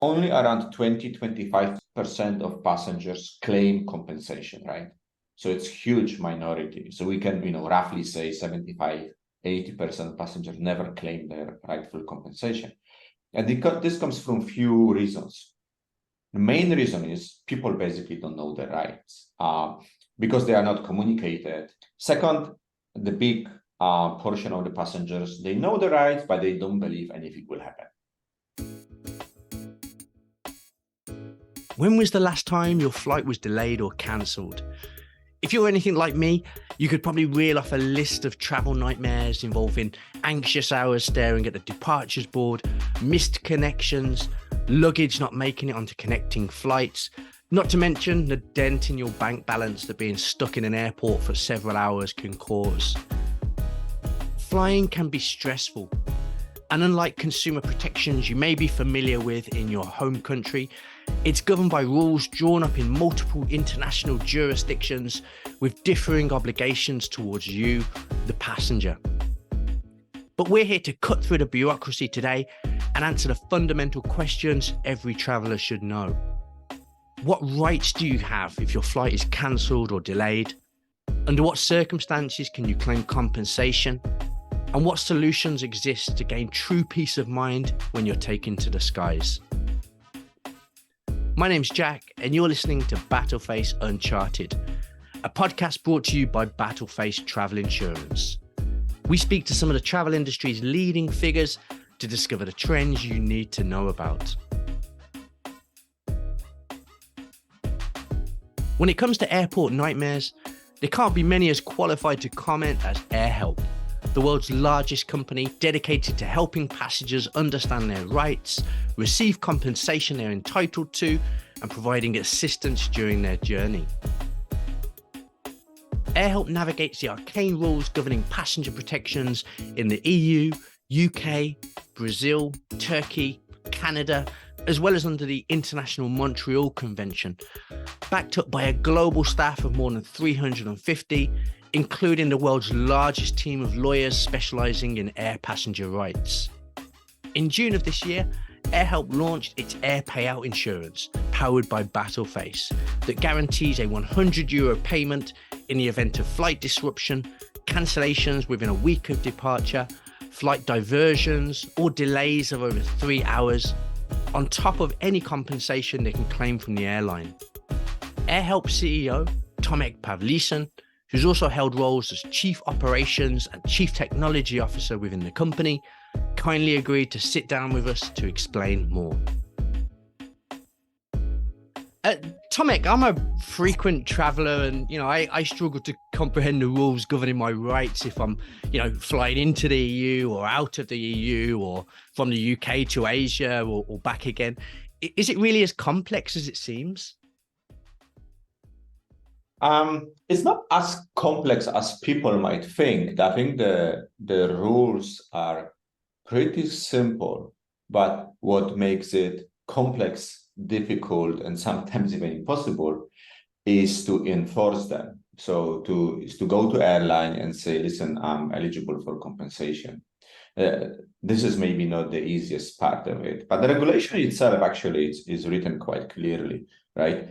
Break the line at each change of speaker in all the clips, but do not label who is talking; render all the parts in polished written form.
only around 20-25% of passengers claim compensation, right? So it's huge minority. So we can, roughly say 75-80% passengers never claim their rightful compensation. And this comes from few reasons. The main reason is people basically don't know their rights because they are not communicated. Second, the big portion of the passengers, they know the rights, but they don't believe anything will happen.
When was the last time your flight was delayed or cancelled? If you're anything like me, you could probably reel off a list of travel nightmares involving anxious hours staring at the departures board, missed connections, luggage not making it onto connecting flights, not to mention the dent in your bank balance that being stuck in an airport for several hours can cause. Flying can be stressful, and unlike consumer protections you may be familiar with in your home country, it's governed by rules drawn up in multiple international jurisdictions with differing obligations towards you, the passenger. But we're here to cut through the bureaucracy today and answer the fundamental questions every traveller should know. What rights do you have if your flight is cancelled or delayed? Under what circumstances can you claim compensation? And what solutions exist to gain true peace of mind when you're taken to the skies? My name's Jack, and you're listening to Battleface Uncharted, a podcast brought to you by Battleface Travel Insurance. We speak to some of the travel industry's leading figures to discover the trends you need to know about. When it comes to airport nightmares, there can't be many as qualified to comment as AirHelp, the world's largest company dedicated to helping passengers understand their rights, receive compensation they're entitled to, and providing assistance during their journey. AirHelp navigates the arcane rules governing passenger protections in the EU, UK, Brazil, Turkey, Canada, as well as under the International Montreal Convention, backed up by a global staff of more than 350, including the world's largest team of lawyers specialising in air passenger rights. In June of this year, AirHelp launched its AirPayout Insurance, powered by battleface, that guarantees a €100 payment in the event of flight disruption, cancellations within a week of departure, flight diversions, or delays of over 3 hours, on top of any compensation they can claim from the airline. AirHelp CEO, Tomek Pawliszyn, who's also held roles as Chief Operations and Chief Technology Officer within the company, kindly agreed to sit down with us to explain more. Tomek, I'm a frequent traveller and, I struggle to comprehend the rules governing my rights if I'm, flying into the EU or out of the EU or from the UK to Asia or back again. Is it really as complex as it seems?
It's not as complex as people might think. I think the rules are pretty simple, but what makes it complex, difficult, and sometimes even impossible is to enforce them. So to go to airline and say, listen, I'm eligible for compensation. This is maybe not the easiest part of it, but the regulation itself actually is written quite clearly. Right?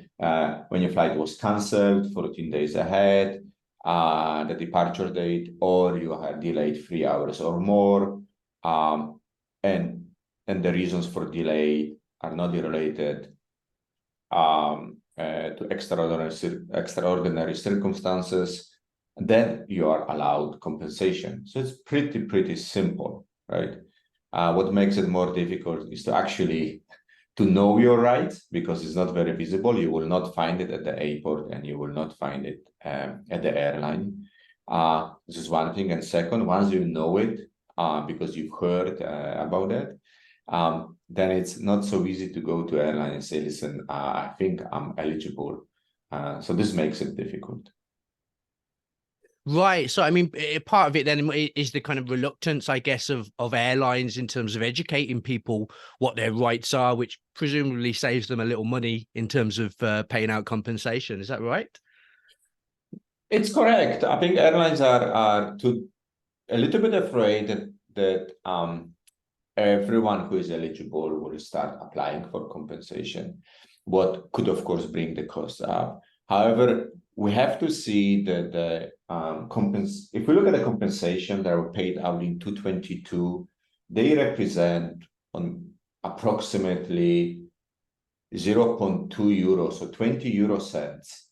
When your flight was cancelled 14 days ahead, the departure date, or you are delayed 3 hours or more, and the reasons for delay are not related to extraordinary circumstances, then you are allowed compensation. So it's pretty simple, right? What makes it more difficult is to actually to know your rights, because it's not very visible. You will not find it at the airport and you will not find it at the airline. This is one thing. And second, once you know it, because you've heard about it, then it's not so easy to go to airline and say, listen, I think I'm eligible. So this makes it difficult.
Right. So, part of it then is the kind of reluctance, I guess, of airlines in terms of educating people what their rights are, which presumably saves them a little money in terms of paying out compensation. Is that right?
It's correct. I think airlines are a little bit afraid that everyone who is eligible will start applying for compensation, what could, of course, bring the cost up. However, we have to see that if we look at the compensation that were paid out in 2022, they represent on approximately 0.2 euros, so 20 euro cents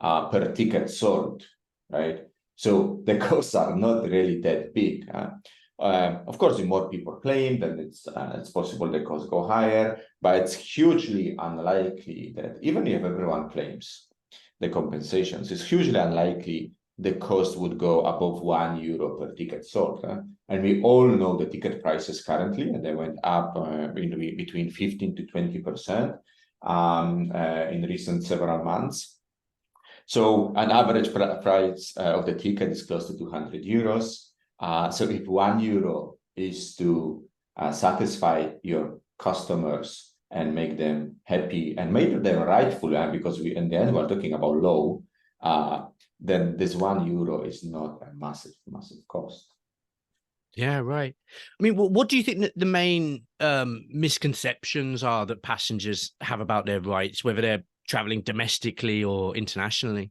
per ticket sold, right? So the costs are not really that big. Of course, if more people claim, then it's possible the costs go higher, but it's hugely unlikely that even if everyone claims the compensations, it's hugely unlikely the cost would go above €1 per ticket sold. And we all know the ticket prices currently, and they went up between 15 to 20% in recent several months. So an average price of the ticket is close to €200. So if €1 is to satisfy your customers and make them happy and make them rightful, because in the end we're talking about low, then this €1 is not a massive cost.
Yeah, right. I mean, what do you think that the main misconceptions are that passengers have about their rights, whether they're traveling domestically or internationally?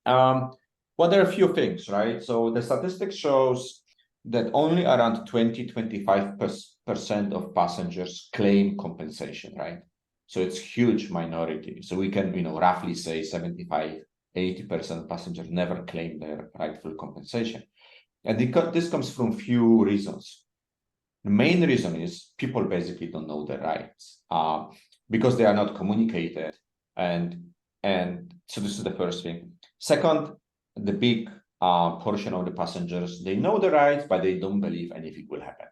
Well, there are a few things, right? So the statistics shows that only around 20-25% of passengers claim compensation, right? So it's huge minority. So we can, roughly say 75-80% of passengers never claim their rightful compensation. And this comes from few reasons. The main reason is people basically don't know their rights because they are not communicated. And so this is the first thing. Second, the big portion of the passengers, they know the rights, but they don't believe anything will happen.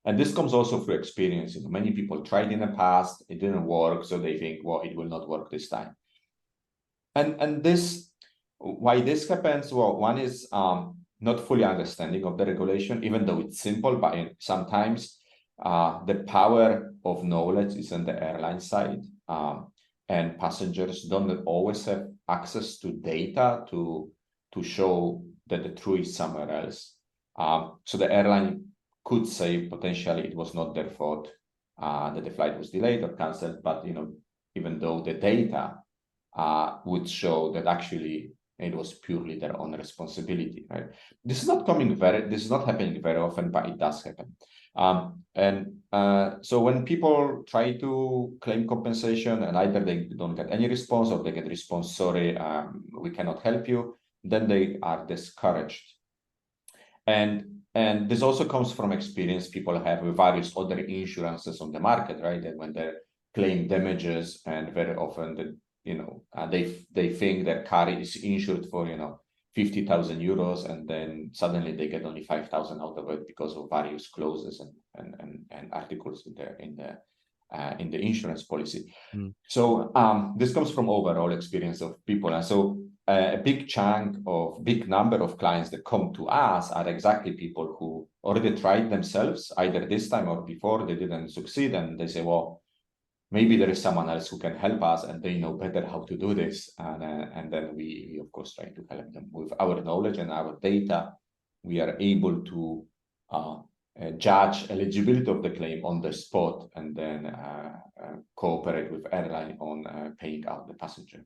And this comes also through experience. Many people tried in the past, it didn't work, so they think, well, it will not work this time. And this, why this happens? Well, one is not fully understanding of the regulation, even though it's simple, but sometimes the power of knowledge is on the airline side, and passengers don't always have access to data to show that the truth is somewhere else. So the airline could say potentially it was not their fault that the flight was delayed or canceled, but even though the data would show that actually it was purely their own responsibility, right? This is not happening very often, but it does happen. So when people try to claim compensation and either they don't get any response or they get response, sorry, we cannot help you, then they are discouraged. And this also comes from experience people have with various other insurances on the market, right? And when they claim damages, and very often they think their car is insured for 50,000 euros, and then suddenly they get only 5,000 out of it because of various clauses and articles in the insurance policy. So this comes from overall experience of people, and so a big number of clients that come to us are exactly people who already tried themselves, either this time or before, they didn't succeed, and they say, well, maybe there is someone else who can help us and they know better how to do this. And then we, of course, try to help them with our knowledge and our data. We are able to judge eligibility of the claim on the spot and then cooperate with airline on paying out the passenger.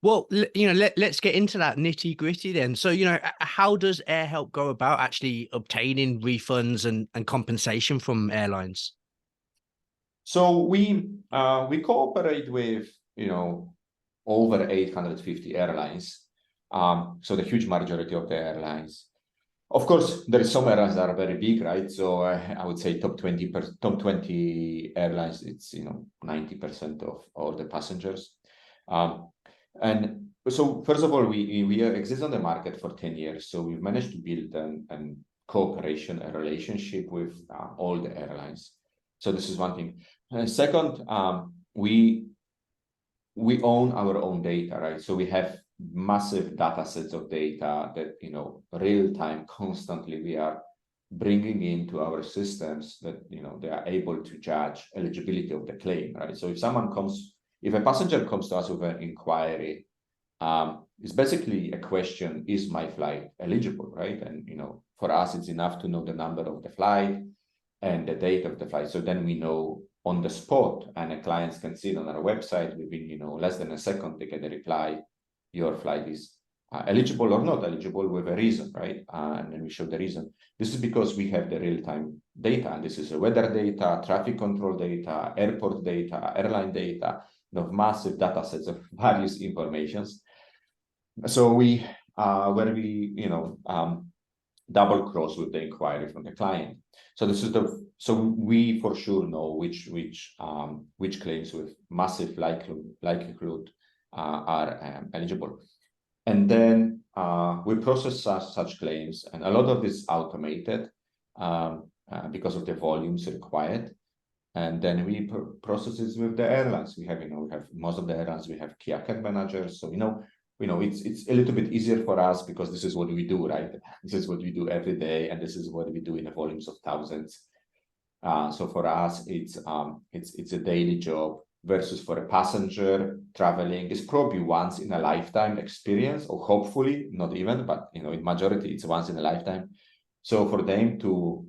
Well, let's get into that nitty gritty then. So, how does AirHelp go about actually obtaining refunds and compensation from airlines?
So we cooperate with over 850 airlines. So the huge majority of the airlines. Of course, there is some airlines that are very big, right? So I would say top 20 airlines. It's 90% of all the passengers. And so first of all, we exist on the market for 10 years. So we've managed to build a cooperation, a relationship with all the airlines. So this is one thing. Second, we own our own data, right? So we have massive data sets of data that, real time, constantly we are bringing into our systems that, they are able to judge eligibility of the claim, right? So if a passenger comes to us with an inquiry, it's basically a question, is my flight eligible, right? And, for us, it's enough to know the number of the flight, and the date of the flight. So then we know on the spot, and the clients can see it on our website within less than a second. They get a reply: your flight is eligible or not eligible, with a reason, right? And then we show the reason. This is because we have the real-time data, and this is the weather data, traffic control data, airport data, airline data, massive data sets of various informations. So we double cross with the inquiry from the client. So this is so we for sure know which claims with massive likelihood are eligible. And then we process such claims, and a lot of this is automated because of the volumes required. And then we process it with the airlines. We have most of the airlines. We have key account managers. So it's a little bit easier for us because this is what we do, right? This is what we do every day, and this is what we do in the volumes of thousands. So for us, it's a daily job. Versus for a passenger traveling, is probably once in a lifetime experience, or hopefully not even, but in majority it's once in a lifetime. So for them to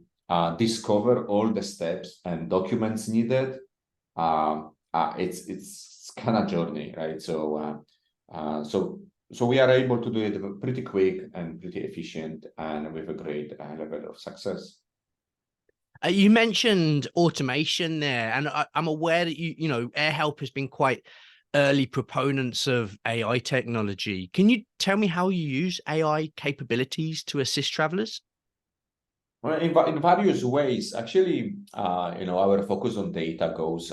discover all the steps and documents needed, it's kind of journey, right? So we are able to do it pretty quick and pretty efficient, and with a great level of success.
You mentioned automation there, and I'm aware that AirHelp has been quite early proponents of AI technology. Can you tell me how you use AI capabilities to assist travelers?
Well, in various ways. Actually, our focus on data goes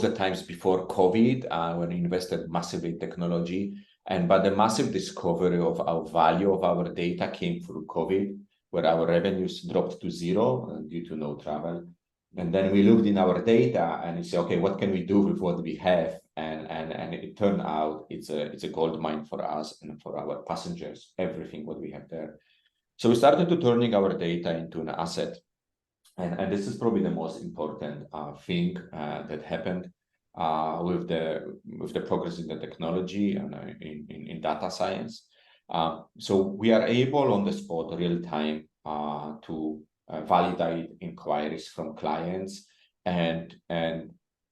at times before COVID, when we invested massively in technology, but the massive discovery of our value of our data came through COVID, where our revenues dropped to zero due to no travel. And then we looked in our data and we say, okay, what can we do with what we have? And it turned out it's a gold mine for us and for our passengers, everything what we have there. So we started to turning our data into an asset. And this is probably the most important thing that happened with the progress in the technology and in data science. So we are able on the spot, real time, to validate inquiries from clients and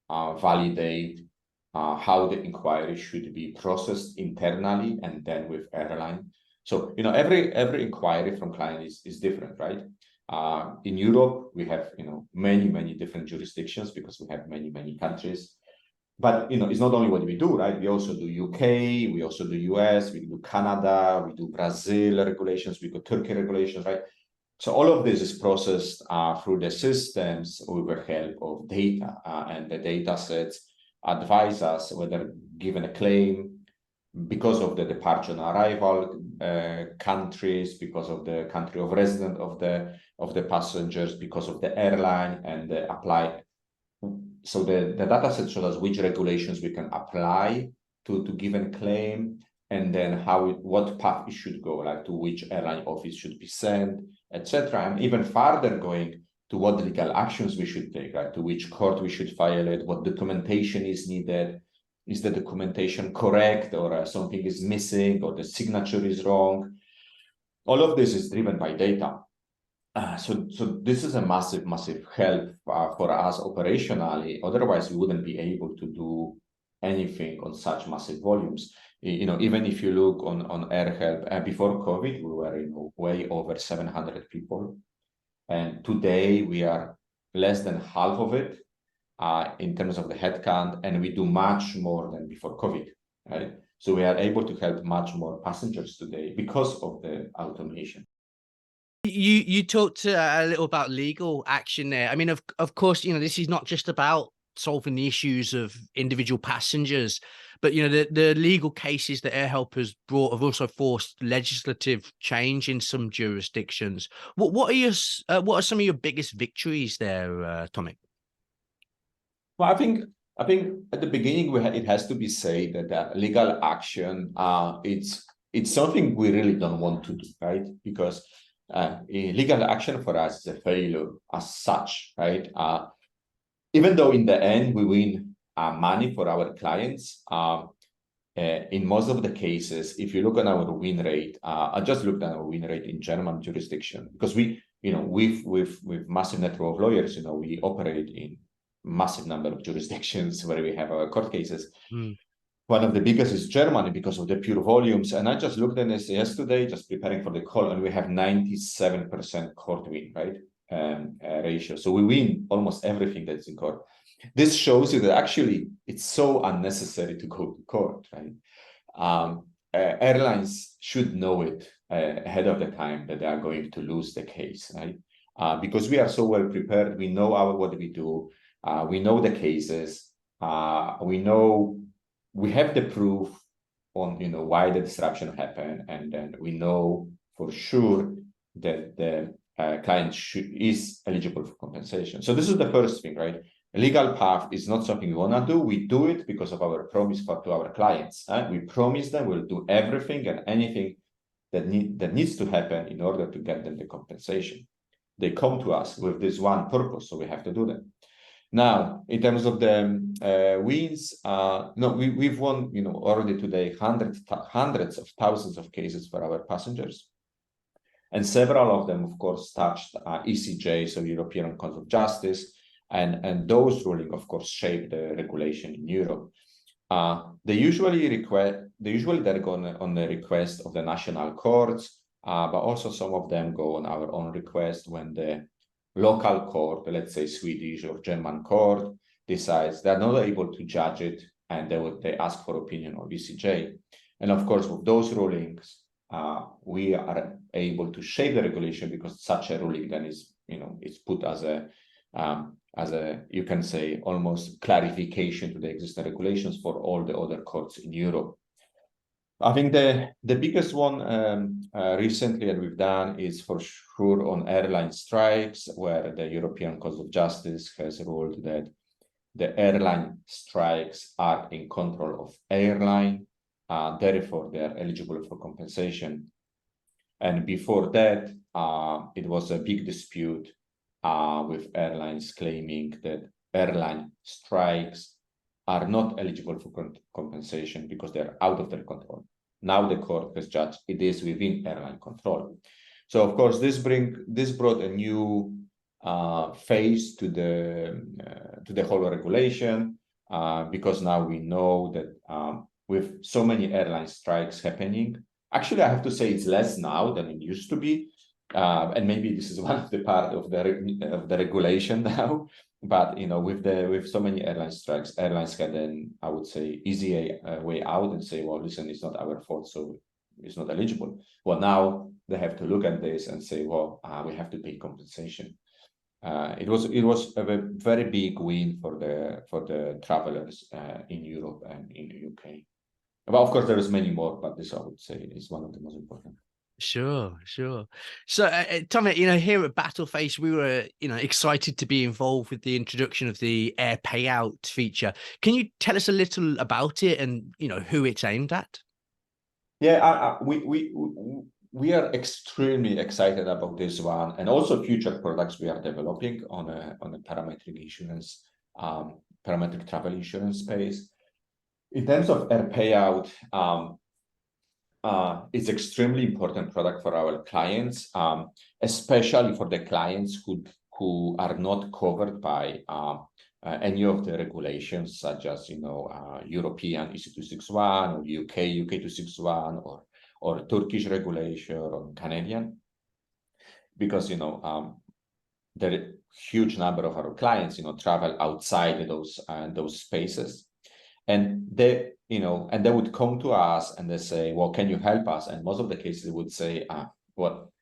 validate how the inquiry should be processed internally and then with airline. So every inquiry from client is different, right? In Europe, we have many different jurisdictions because we have many countries. But it's not only what we do, right? We also do UK, we also do US, we do Canada, we do Brazil regulations, we do Turkey regulations, right? So all of this is processed through the systems with the help of data, and the data sets advise us whether given a claim because of the departure and arrival countries, because of the country of residence of the passengers, because of the airline and the apply. So the data set shows us which regulations we can apply to given claim, and then what path it should go, like to which airline office should be sent, etc. And even farther going to what legal actions we should take, right? To which court we should file it, what documentation is needed, is the documentation correct, or something is missing, or the signature is wrong. All of this is driven by data. So this is a massive help for us operationally. Otherwise, we wouldn't be able to do anything on such massive volumes. Even if you look on AirHelp, before COVID, we were way over 700 people, and today we are less than half of it in terms of the headcount, and we do much more than before COVID, right? So we are able to help much more passengers today because of the automation.
You talked a little about legal action there. I mean, of course, this is not just about solving the issues of individual passengers, but the legal cases that AirHelp has brought have also forced legislative change in some jurisdictions. What are some of your biggest victories there, Tomek?
Well, I think at the beginning it has to be said that legal action it's something we really don't want to do, right? Because legal action for us is a failure as such, right? Even though in the end we win money for our clients, in most of the cases, if you look at our win rate, I just looked at our win rate in German jurisdiction, because we, with massive network of lawyers, we operate in massive number of jurisdictions where we have our court cases. One of the biggest is Germany because of the pure volumes. And I just looked at this yesterday, just preparing for the call, and we have 97% court win, right? Ratio. So we win almost everything that's in court. This shows you that actually it's so unnecessary to go to court, right? Airlines should know it ahead of the time that they are going to lose the case, right? Because we are so well prepared. We know what we do. We know the cases. We have the proof on why the disruption happened, and then we know for sure that the client is eligible for compensation. So this is the first thing, right? A legal path is not something we want to do. We do it because of our promise to our clients. We promise them we'll do everything and anything that needs to happen in order to get them the compensation. They come to us with this one purpose, so we have to do that. Now, in terms of the wins, we've won, already today hundreds of thousands of cases for our passengers, and several of them, of course, touched ECJ, so European Court of Justice, and those rulings, of course, shape the regulation in Europe. They usually they're going on the request of the national courts, but also some of them go on our own request when the local court, let's say Swedish or German court, decides they're not able to judge it, and they ask for opinion of ECJ. And of course, with those rulings, we are able to shape the regulation, because such a ruling then is, it's put as a you can say almost clarification to the existing regulations for all the other courts in Europe. I think the biggest one recently that we've done is for sure on airline strikes, where the European Court of Justice has ruled that the airline strikes are in control of airline, therefore they are eligible for compensation. And before that, it was a big dispute with airlines claiming that airline strikes are not eligible for compensation because they're out of their control. Now the court has judged it is within airline control. So of course this brought a new phase to the whole regulation, because now we know that with so many airline strikes happening, actually I have to say it's less now than it used to be, and maybe this is one of the part of the regulation now. But with so many airline strikes, airlines had an, I would say, easy way out and say, well, listen, it's not our fault, so it's not eligible. Well, now they have to look at this and say, well, we have to pay compensation. It was a very big win for the travelers in Europe and in the UK. But of course, there is many more, but this I would say is one of the most important.
Sure. So, Tomek, here at Battleface, we were, excited to be involved with the introduction of the AirPayout feature. Can you tell us a little about it and, who it's aimed at?
Yeah, we are extremely excited about this one, and also future products we are developing on a parametric insurance, parametric travel insurance space. In terms of AirPayout, it's extremely important product for our clients, especially for the clients who are not covered by any of the regulations, such as European EC 261 or UK 261 or Turkish regulation or Canadian, because there are huge number of our clients travel outside those spaces, and they would come to us and they say, well, can you help us? And most of the cases they would say, well,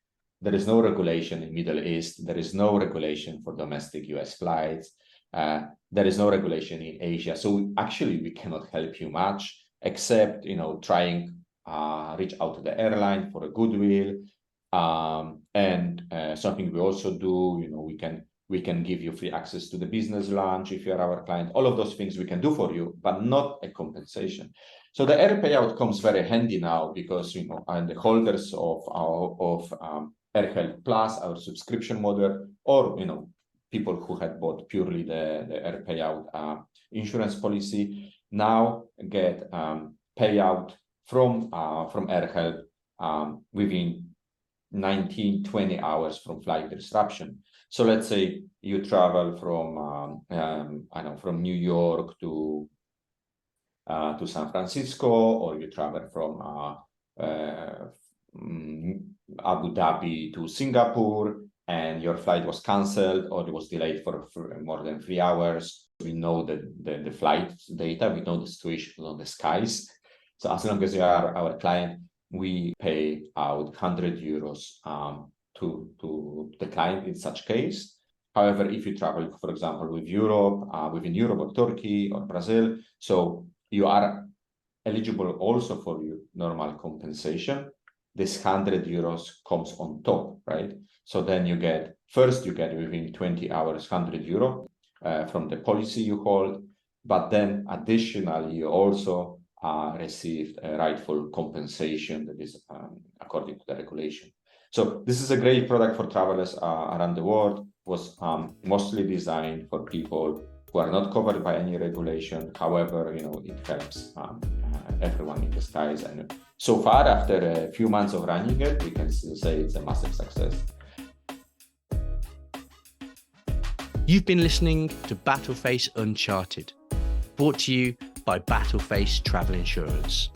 there is no regulation in Middle East, there is no regulation for domestic US flights, there is no regulation in Asia, so we cannot help you much, except trying reach out to the airline for a goodwill, and something we also do, we can give you free access to the business lunch if you're our client. All of those things we can do for you, but not a compensation. So the AirPayout comes very handy now, because and the holders of AirHelp Plus, our subscription model, or people who had bought purely the AirPayout insurance policy, now get payout from AirHelp within 19-20 hours from flight disruption. So let's say you travel from New York to San Francisco, or you travel from Abu Dhabi to Singapore, and your flight was canceled or it was delayed for more than 3 hours. We know the flight data, we know the situation on the skies. So as long as you are our client, we pay out 100 euros to the client in such case. However, if you travel, for example, within Europe or Turkey or Brazil, so you are eligible also for your normal compensation. This 100 euros comes on top, right? So then you get within 20 hours 100 euro from the policy you hold, but then additionally you also received a rightful compensation that is according to the regulation. So this is a great product for travelers around the world. Was mostly designed for people who are not covered by any regulation. However, it helps everyone in the skies. And so far, after a few months of running it, we can say it's a massive success.
You've been listening to Battleface Uncharted, brought to you by Battleface Travel Insurance.